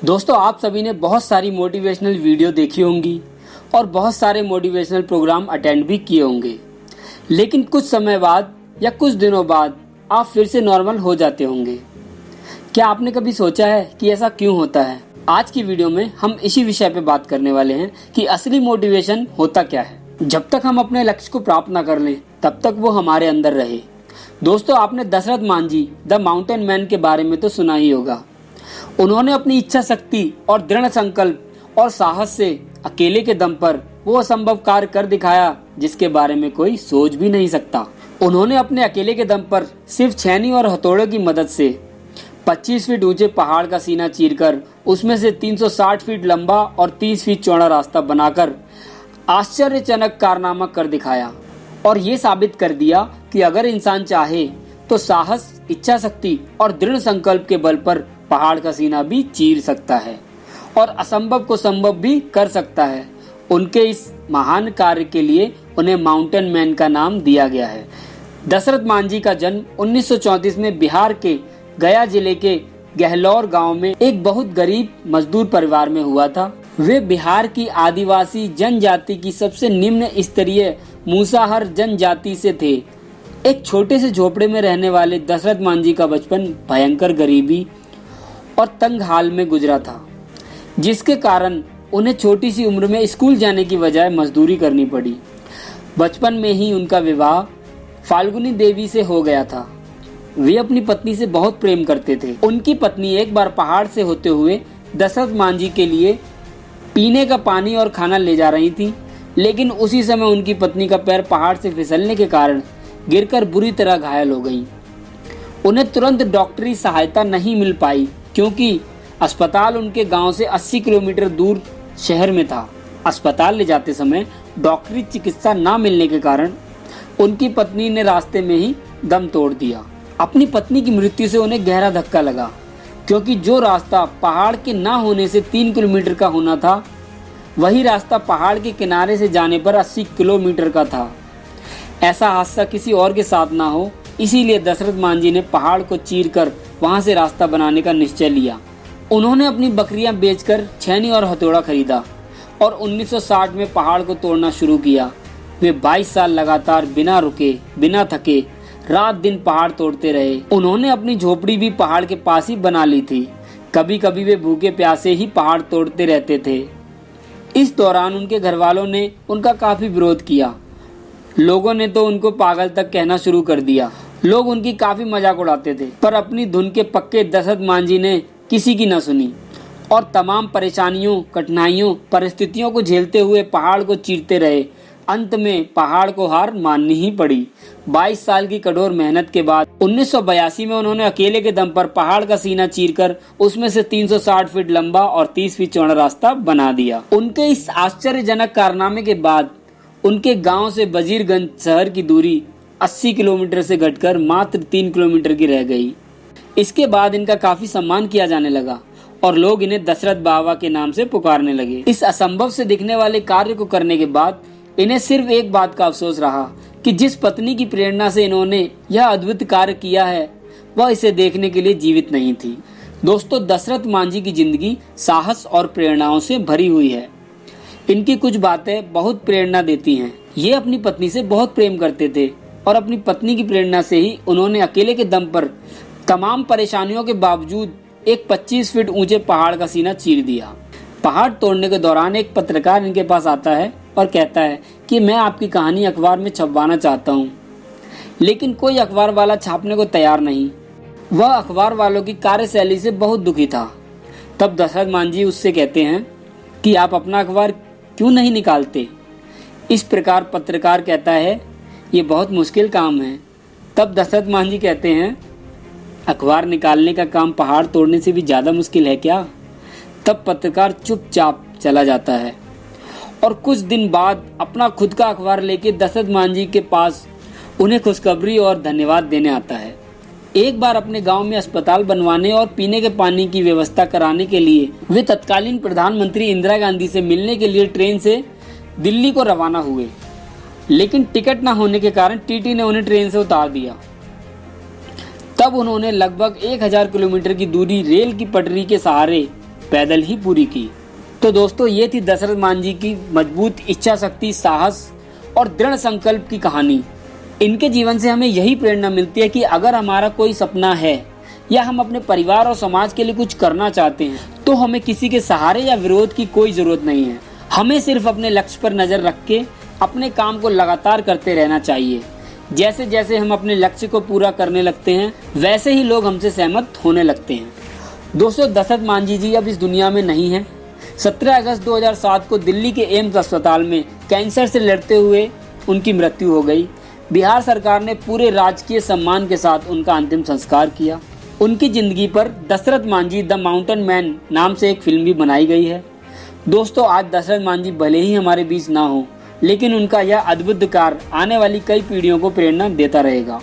दोस्तों, आप सभी ने बहुत सारी मोटिवेशनल वीडियो देखी होंगी और बहुत सारे मोटिवेशनल प्रोग्राम अटेंड भी किए होंगे, लेकिन कुछ समय बाद या कुछ दिनों बाद आप फिर से नॉर्मल हो जाते होंगे। क्या आपने कभी सोचा है कि ऐसा क्यों होता है? आज की वीडियो में हम इसी विषय पे बात करने वाले हैं कि असली मोटिवेशन होता क्या है। जब तक हम अपने लक्ष्य को प्राप्त न कर लें तब तक वो हमारे अंदर रहे। दोस्तों, आपने Dashrath Manjhi the mountain man के बारे में तो सुना ही होगा। उन्होंने अपनी इच्छा शक्ति और दृढ़ संकल्प और साहस से अकेले के दम पर वो असंभव कार्य कर दिखाया जिसके बारे में कोई सोच भी नहीं सकता। उन्होंने अपने अकेले के दम पर सिर्फ छेनी और हथौड़े की मदद से 25 फीट ऊंचे पहाड़ का सीना चीरकर उसमें से 360 फीट लंबा और 30 फीट चौड़ा रास्ता बनाकर आश्चर्यजनक कारनामा कर दिखाया और ये साबित कर दिया कि अगर इंसान चाहे तो साहस, इच्छा शक्ति और दृढ़ संकल्प के बल पर पहाड़ का सीना भी चीर सकता है और असंभव को संभव भी कर सकता है। उनके इस महान कार्य के लिए उन्हें माउंटेन मैन का नाम दिया गया है। दशरथ मांझी का जन्म 1934 में बिहार के गया जिले के गहलौर गांव में एक बहुत गरीब मजदूर परिवार में हुआ था। वे बिहार की आदिवासी जनजाति की सबसे निम्न स्तरीय मूसाहार जनजाति से थे। एक छोटे से झोपड़े में रहने वाले दशरथ मांझी का बचपन भयंकर गरीबी और तंग हाल में गुजरा था, जिसके कारण उन्हें छोटी सी उम्र में स्कूल जाने की बजाय मजदूरी करनी पड़ी। बचपन में ही उनका विवाह फाल्गुनी देवी से हो गया था। वे अपनी पत्नी से बहुत प्रेम करते थे। उनकी पत्नी एक बार पहाड़ से होते हुए दशरथ मांझी के लिए पीने का पानी और खाना ले जा रही थी, लेकिन उसी समय उनकी पत्नी का पैर पहाड़ से फिसलने के कारण गिरकर बुरी तरह घायल हो गई। उन्हें तुरंत डॉक्टरी सहायता नहीं मिल पाई क्योंकि अस्पताल उनके गांव से 80 किलोमीटर दूर शहर में था। अस्पताल ले जाते समय डॉक्टरी चिकित्सा न मिलने के कारण उनकी पत्नी ने रास्ते में ही दम तोड़ दिया। अपनी पत्नी की मृत्यु से उन्हें गहरा धक्का लगा क्योंकि जो रास्ता पहाड़ के ना होने से 3 किलोमीटर का होना था, वही रास्ता पहाड़ के किनारे से जाने पर 80 किलोमीटर का था। ऐसा हादसा किसी और के साथ ना हो, इसीलिए दशरथ मांझी ने पहाड़ को चीरकर वहां से रास्ता बनाने का निश्चय लिया। उन्होंने अपनी बकरियां बेचकर छेनी और हथौड़ा खरीदा और 1960 में पहाड़ को तोड़ना शुरू किया। वे 22 साल लगातार बिना रुके, बिना थके, रात दिन पहाड़ तोड़ते रहे। उन्होंने अपनी झोपड़ी भी पहाड़ के पास ही बना ली थी। कभी कभी वे भूखे प्यासे ही पहाड़ तोड़ते रहते थे। इस दौरान उनके घर वालों ने उनका काफी विरोध किया। लोगों ने तो उनको पागल तक कहना शुरू कर दिया। लोग उनकी काफी मजाक उड़ाते थे, पर अपनी धुन के पक्के दशरथ मांझी ने किसी की न सुनी और तमाम परेशानियों, कठिनाइयों, परिस्थितियों को झेलते हुए पहाड़ को चीरते रहे। अंत में पहाड़ को हार माननी ही पड़ी। 22 साल की कठोर मेहनत के बाद 1982 में उन्होंने अकेले के दम पर पहाड़ का सीना चीरकर उसमें से 360 फीट लंबा और 30 फीट चौड़ा रास्ता बना दिया। उनके इस आश्चर्यजनक कारनामे के बाद उनके गांव से वजीरगंज शहर की दूरी 80 किलोमीटर से घटकर मात्र 3 किलोमीटर की रह गई। इसके बाद इनका काफी सम्मान किया जाने लगा और लोग इन्हें दशरथ बाबा के नाम से पुकारने लगे। इस असंभव से दिखने वाले कार्य को करने के बाद इन्हें सिर्फ एक बात का अफसोस रहा कि जिस पत्नी की प्रेरणा से इन्होंने यह अद्भुत कार्य किया है, वह इसे देखने के लिए जीवित नहीं थी। दोस्तों, दशरथ मांझी की जिंदगी साहस और प्रेरणाओं से भरी हुई है। इनकी कुछ बातें बहुत प्रेरणा देती हैं। ये अपनी पत्नी से बहुत प्रेम करते थे और अपनी पत्नी की प्रेरणा से ही उन्होंने अकेले के दम पर तमाम परेशानियों के बावजूद एक 25 फीट ऊंचे पहाड़ का सीना चीर दिया। पहाड़ तोड़ने के दौरान एक पत्रकार इनके पास आता है और कहता है कि मैं आपकी कहानी अखबार में छपवाना चाहता हूँ, लेकिन कोई अखबार वाला छापने को तैयार नहीं। वह अखबार वालों की कार्यशैली से बहुत दुखी था। तब दशरथ मांझी उससे कहते हैं कि आप अपना अखबार क्यों नहीं निकालते। इस प्रकार पत्रकार कहता है, ये बहुत मुश्किल काम है। तब दशरथ मांझी कहते हैं, अखबार निकालने का काम पहाड़ तोड़ने से भी ज्यादा मुश्किल है क्या? तब पत्रकार चुपचाप चला जाता है और कुछ दिन बाद अपना खुद का अखबार लेके दशरथ मांझी के पास उन्हें खुशखबरी और धन्यवाद देने आता है। एक बार अपने गांव में अस्पताल बनवाने और पीने के पानी की व्यवस्था कराने के लिए वे तत्कालीन प्रधानमंत्री इंदिरा गांधी से मिलने के लिए ट्रेन से दिल्ली को रवाना हुए, लेकिन टिकट न होने के कारण टीटी ने उन्हें ट्रेन से उतार दिया। तब उन्होंने लगभग 1000 किलोमीटर की दूरी रेल की पटरी के सहारे पैदल ही पूरी की। तो दोस्तों, ये थी दशरथ मान जी की मजबूत इच्छा शक्ति, साहस और दृढ़ संकल्प की कहानी। इनके जीवन से हमें यही प्रेरणा मिलती है कि अगर हमारा कोई सपना है या हम अपने परिवार और समाज के लिए कुछ करना चाहते हैं तो हमें किसी के सहारे या विरोध की कोई जरूरत नहीं है। हमें सिर्फ अपने लक्ष्य पर नजर रख के अपने काम को लगातार करते रहना चाहिए। जैसे जैसे हम अपने लक्ष्य को पूरा करने लगते हैं वैसे ही लोग हमसे सहमत होने लगते हैं। दोस्तों, दशरथ मांझी जी अब इस दुनिया में नहीं है। 17 अगस्त 2007 को दिल्ली के एम्स अस्पताल में कैंसर से लड़ते हुए उनकी मृत्यु हो गई। बिहार सरकार ने पूरे राजकीय सम्मान के साथ उनका अंतिम संस्कार किया। उनकी जिंदगी पर Dashrath Manjhi the mountain man नाम से एक फिल्म भी बनाई गई है। दोस्तों, आज दशरथ मांझी भले ही हमारे बीच ना हो, लेकिन उनका यह अद्भुत कार्य आने वाली कई पीढ़ियों को प्रेरणा देता रहेगा।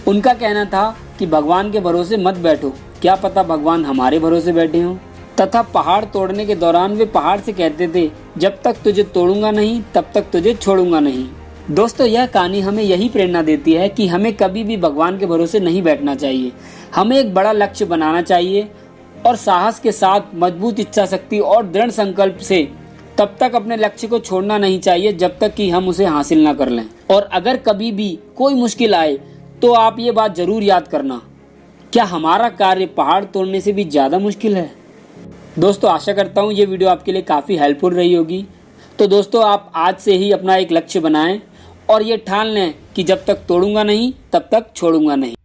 उनका कहना था कि भगवान के भरोसे मत बैठो, क्या पता भगवान हमारे भरोसे बैठे हों। तथा पहाड़ तोड़ने के दौरान वे पहाड़ से कहते थे, जब तक तुझे तोड़ूंगा नहीं तब तक तुझे छोड़ूंगा नहीं। दोस्तों, यह कहानी हमें यही प्रेरणा देती है कि हमें कभी भी भगवान के भरोसे नहीं बैठना चाहिए। हमें एक बड़ा लक्ष्य बनाना चाहिए और साहस के साथ मजबूत इच्छा शक्ति और दृढ़ संकल्प से तब तक अपने लक्ष्य को छोड़ना नहीं चाहिए जब तक कि हम उसे हासिल ना कर लें। और अगर कभी भी कोई मुश्किल आए तो आप ये बात जरूर याद करना, क्या हमारा कार्य पहाड़ तोड़ने से भी ज्यादा मुश्किल है? दोस्तों, आशा करता हूँ ये वीडियो आपके लिए काफ़ी हेल्पफुल रही होगी। तो दोस्तों, आप आज से ही अपना एक लक्ष्य बनाएं और ये ठान लें कि जब तक तोड़ूंगा नहीं तब तक छोड़ूंगा नहीं।